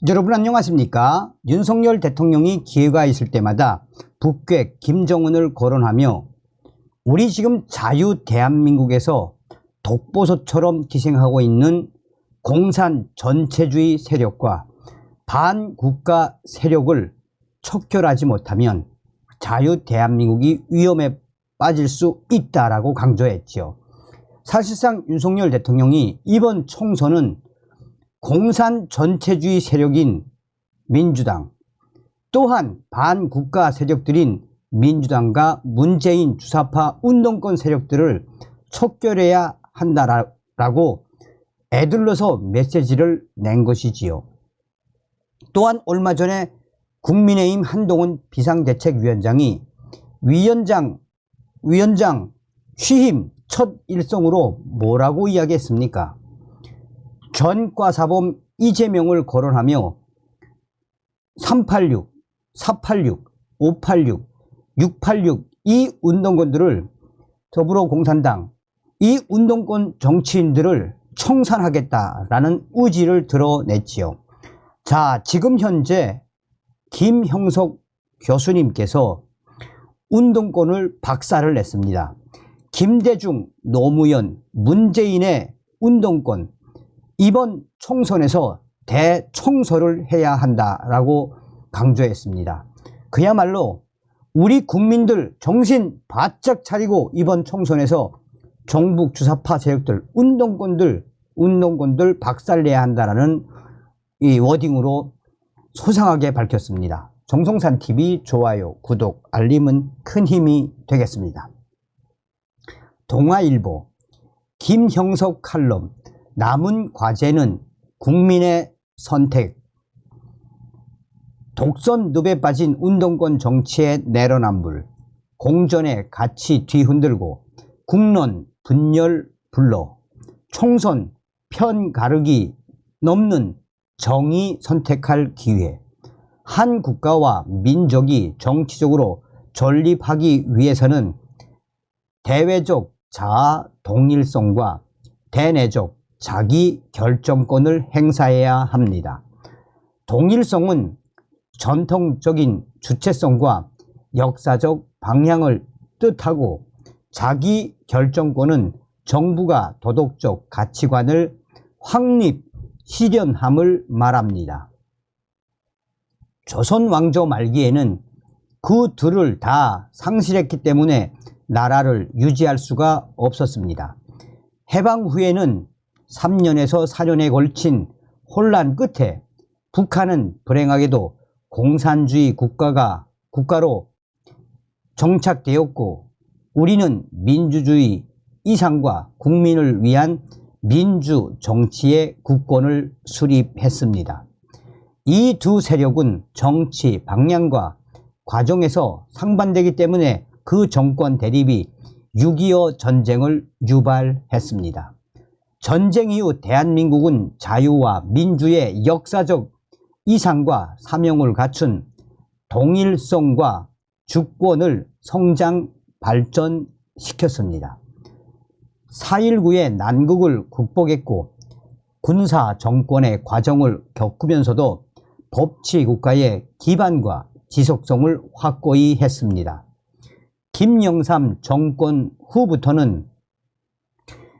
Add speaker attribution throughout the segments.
Speaker 1: 여러분 안녕하십니까? 윤석열 대통령이 기회가 있을 때마다 북괴 김정은을 거론하며 우리 지금 자유 대한민국에서 독보소처럼 기생하고 있는 공산 전체주의 세력과 반국가 세력을 척결하지 못하면 자유 대한민국이 위험에 빠질 수 있다라고 강조했지요. 사실상 윤석열 대통령이 이번 총선은 공산 전체주의 세력인 민주당, 또한 반국가 세력들인 민주당과 문재인 주사파 운동권 세력들을 척결해야 한다라고 애들러서 메시지를 낸 것이지요. 또한 얼마 전에 국민의힘 한동훈 비상대책위원장이 위원장 취임 첫 일성으로 뭐라고 이야기했습니까? 전과사범 이재명을 거론하며 386, 486, 586, 686 이 운동권들을 더불어공산당 이 운동권 정치인들을 청산하겠다라는 의지를 드러냈지요. 자, 지금 현재 김형석 교수님께서 운동권을 박살을 냈습니다. 김대중, 노무현, 문재인의 운동권 이번 총선에서 대청소를 해야 한다라고 강조했습니다. 그야말로 우리 국민들 정신 바짝 차리고 이번 총선에서 종북 주사파 세력들 운동권들 박살내야 한다라는 이 워딩으로 소상하게 밝혔습니다. 정성산TV 좋아요, 구독, 알림은 큰 힘이 되겠습니다. 동아일보 김형석 칼럼 남은 과제는 국민의 선택. 독선늪에 빠진 운동권 정치의 내로남불, 공전의 가치 뒤흔들고 국론 분열 불러 총선 편 가르기 넘는 정의 선택할 기회. 한 국가와 민족이 정치적으로 존립하기 위해서는 대외적 자아 동일성과 대내적 자기 결정권을 행사해야 합니다. 동일성은 전통적인 주체성과 역사적 방향을 뜻하고 자기 결정권은 정부가 도덕적 가치관을 확립, 실현함을 말합니다. 조선 왕조 말기에는 그 둘을 다 상실했기 때문에 나라를 유지할 수가 없었습니다. 해방 후에는 3년에서 4년에 걸친 혼란 끝에 북한은 불행하게도 공산주의 국가로 정착되었고 우리는 민주주의 이상과 국민을 위한 민주 정치의 국권을 수립했습니다. 이 두 세력은 정치 방향과 과정에서 상반되기 때문에 그 정권 대립이 6.25 전쟁을 유발했습니다. 전쟁 이후 대한민국은 자유와 민주의 역사적 이상과 사명을 갖춘 동일성과 주권을 성장 발전시켰습니다. 4.19의 난국을 극복했고 군사 정권의 과정을 겪으면서도 법치국가의 기반과 지속성을 확고히 했습니다. 김영삼 정권 후부터는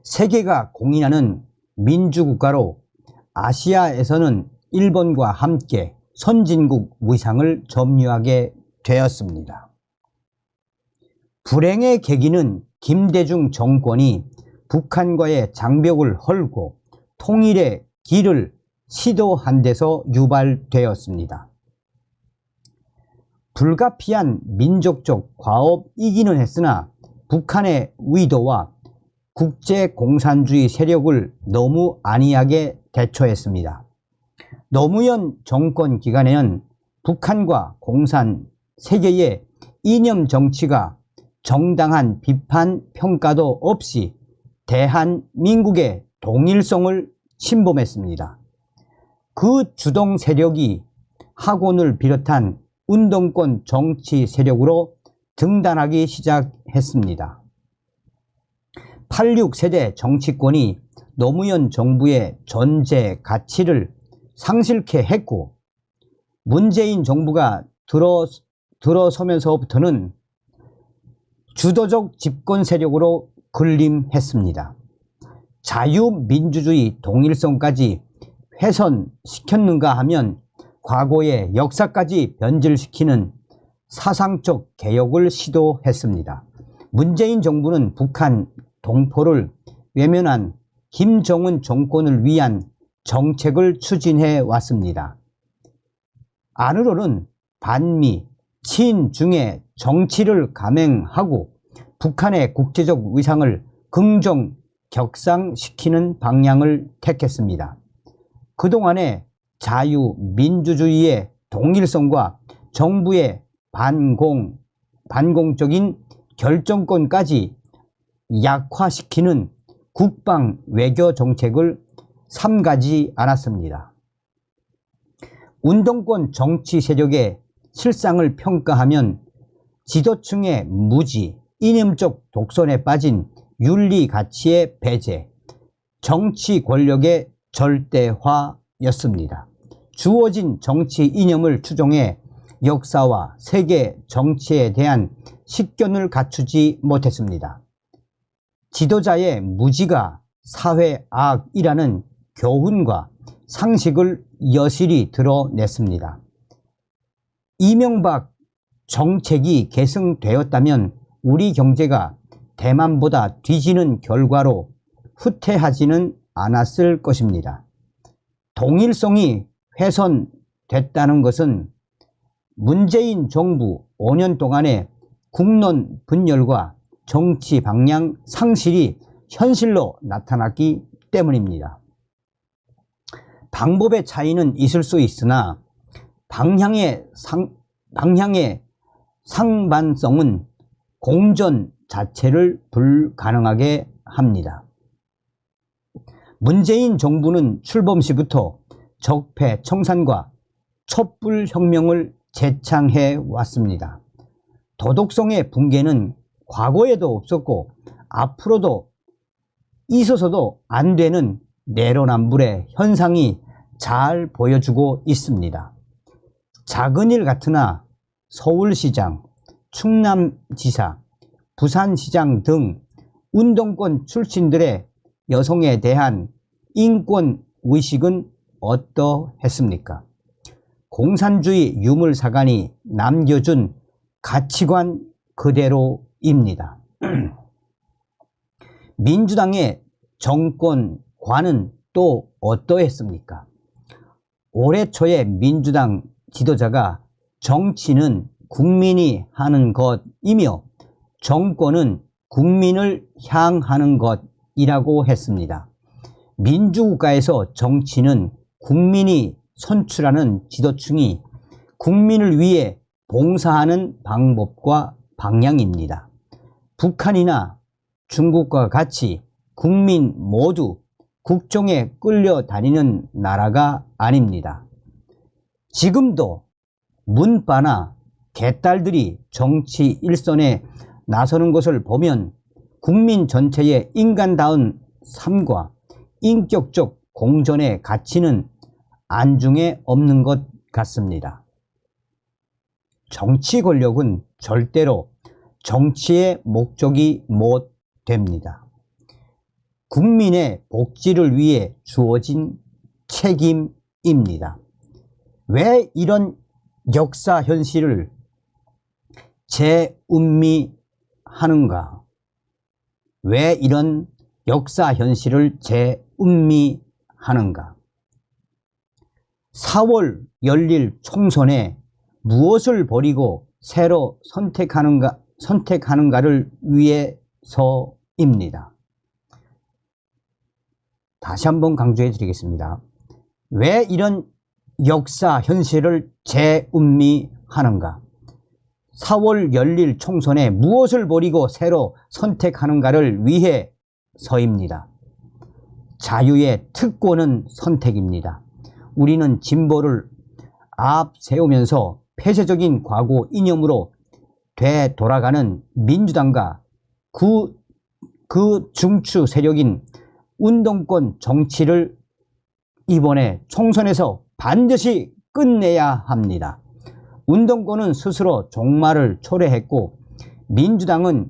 Speaker 1: 세계가 공인하는 민주국가로 아시아에서는 일본과 함께 선진국 위상을 점유하게 되었습니다. 불행의 계기는 김대중 정권이 북한과의 장벽을 헐고 통일의 길을 시도한 데서 유발되었습니다. 불가피한 민족적 과업이기는 했으나 북한의 의도와 국제공산주의 세력을 너무 안이하게 대처했습니다. 노무현 정권 기간에는 북한과 공산 세계의 이념 정치가 정당한 비판 평가도 없이 대한민국의 동일성을 침범했습니다. 그 주동 세력이 학원을 비롯한 운동권 정치 세력으로 등단하기 시작했습니다. 86세대 정치권이 노무현 정부의 존재 가치를 상실케 했고, 문재인 정부가 들어서면서부터는 주도적 집권 세력으로 군림했습니다. 자유민주주의 동일성까지 훼손시켰는가 하면 과거의 역사까지 변질시키는 사상적 개혁을 시도했습니다. 문재인 정부는 북한 동포를 외면한 김정은 정권을 위한 정책을 추진해 왔습니다. 안으로는 반미, 친중의 정치를 감행하고 북한의 국제적 위상을 긍정 격상시키는 방향을 택했습니다. 그동안의 자유민주주의의 동일성과 정부의 반공적인 결정권까지 약화시키는 국방 외교 정책을 삼가지 않았습니다. 운동권 정치 세력의 실상을 평가하면 지도층의 무지, 이념적 독선에 빠진 윤리 가치의 배제, 정치 권력의 절대화였습니다. 주어진 정치 이념을 추종해 역사와 세계 정치에 대한 식견을 갖추지 못했습니다. 지도자의 무지가 사회악이라는 교훈과 상식을 여실히 드러냈습니다. 이명박 정책이 계승되었다면 우리 경제가 대만보다 뒤지는 결과로 후퇴하지는 않았을 것입니다. 동일성이 훼손됐다는 것은 문재인 정부 5년 동안의 국론 분열과 정치 방향 상실이 현실로 나타났기 때문입니다. 방법의 차이는 있을 수 있으나 방향의 상반성은 공전 자체를 불가능하게 합니다. 문재인 정부는 출범 시부터 적폐 청산과 촛불혁명을 재창해 왔습니다. 도덕성의 붕괴는 과거에도 없었고 앞으로도 있어서도 안 되는 내로남불의 현상이 잘 보여주고 있습니다. 작은 일 같으나 서울시장, 충남지사, 부산시장 등 운동권 출신들의 여성에 대한 인권 의식은 어떠했습니까? 공산주의 유물사관이 남겨준 가치관 그대로입니다. 민주당의 정권관은 또 어떠했습니까? 올해 초에 민주당 지도자가 정치는 국민이 하는 것이며 정권은 국민을 향하는 것이라고 했습니다. 민주국가에서 정치는 국민이 선출하는 지도층이 국민을 위해 봉사하는 방법과 방향입니다. 북한이나 중국과 같이 국민 모두 국정에 끌려다니는 나라가 아닙니다. 지금도 문빠나 개딸들이 정치 일선에 나서는 것을 보면 국민 전체의 인간다운 삶과 인격적 공존의 가치는 안중에 없는 것 같습니다. 정치 권력은 절대로 정치의 목적이 못 됩니다. 국민의 복지를 위해 주어진 책임입니다. 왜 이런 역사 현실을 재음미하는가? 왜 이런 역사 현실을 재음미하는가? 4월 열릴 총선에 무엇을 버리고 새로 선택하는가를 위해서입니다. 다시 한번 강조해 드리겠습니다. 왜 이런 역사 현실을 재음미하는가? 4월 열릴 총선에 무엇을 버리고 새로 선택하는가를 위해서입니다. 자유의 특권은 선택입니다. 우리는 진보를 앞세우면서 폐쇄적인 과거 이념으로 되돌아가는 민주당과 그 중추 세력인 운동권 정치를 이번에 총선에서 반드시 끝내야 합니다. 운동권은 스스로 종말을 초래했고 민주당은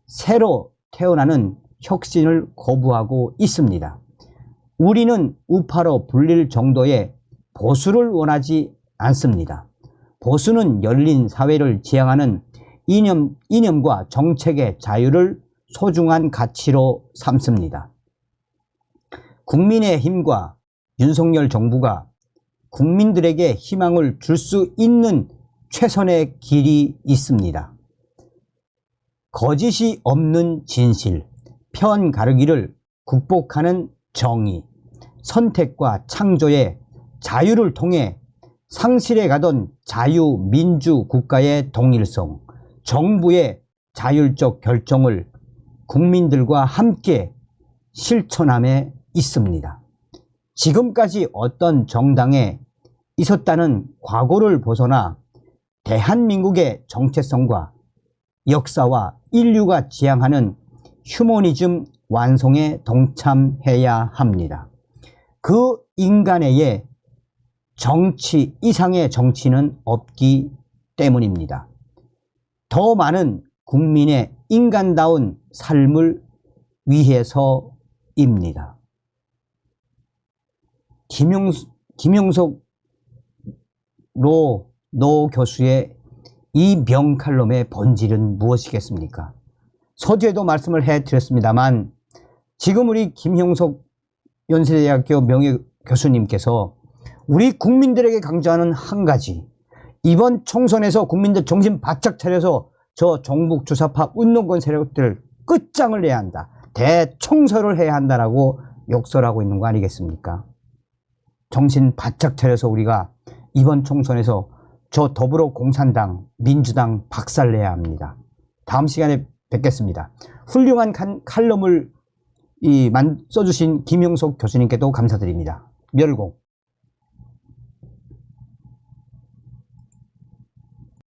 Speaker 1: 새로 태어나는 혁신을 거부하고 있습니다. 우리는 우파로 불릴 정도의 보수를 원하지 않습니다. 보수는 열린 사회를 지향하는 이념과 정책의 자유를 소중한 가치로 삼습니다. 국민의힘과 윤석열 정부가 국민들에게 희망을 줄 수 있는 최선의 길이 있습니다. 거짓이 없는 진실, 편 가르기를 극복하는 정의, 선택과 창조의 자유를 통해 상실해 가던 자유민주 국가의 동일성, 정부의 자율적 결정을 국민들과 함께 실천함에 있습니다. 지금까지 어떤 정당에 있었다는 과거를 벗어나 대한민국의 정체성과 역사와 인류가 지향하는 휴머니즘 완성에 동참해야 합니다. 그 인간의 정치 이상의 정치는 없기 때문입니다. 더 많은 국민의 인간다운 삶을 위해서입니다. 김용석 노 교수의 이 명칼럼의 본질은 무엇이겠습니까? 서두에도 말씀을 해드렸습니다만 지금 우리 김용석 연세대학교 명예교수님께서 우리 국민들에게 강조하는 한 가지, 이번 총선에서 국민들 정신 바짝 차려서 저 종북 주사파 운동권 세력들을 끝장을 내야 한다, 대청소를 해야 한다라고 욕설하고 있는 거 아니겠습니까? 정신 바짝 차려서 우리가 이번 총선에서 저 더불어공산당, 민주당 박살내야 합니다. 다음 시간에 뵙겠습니다. 훌륭한 칼럼을 써주신 김용석 교수님께도 감사드립니다. 멸공.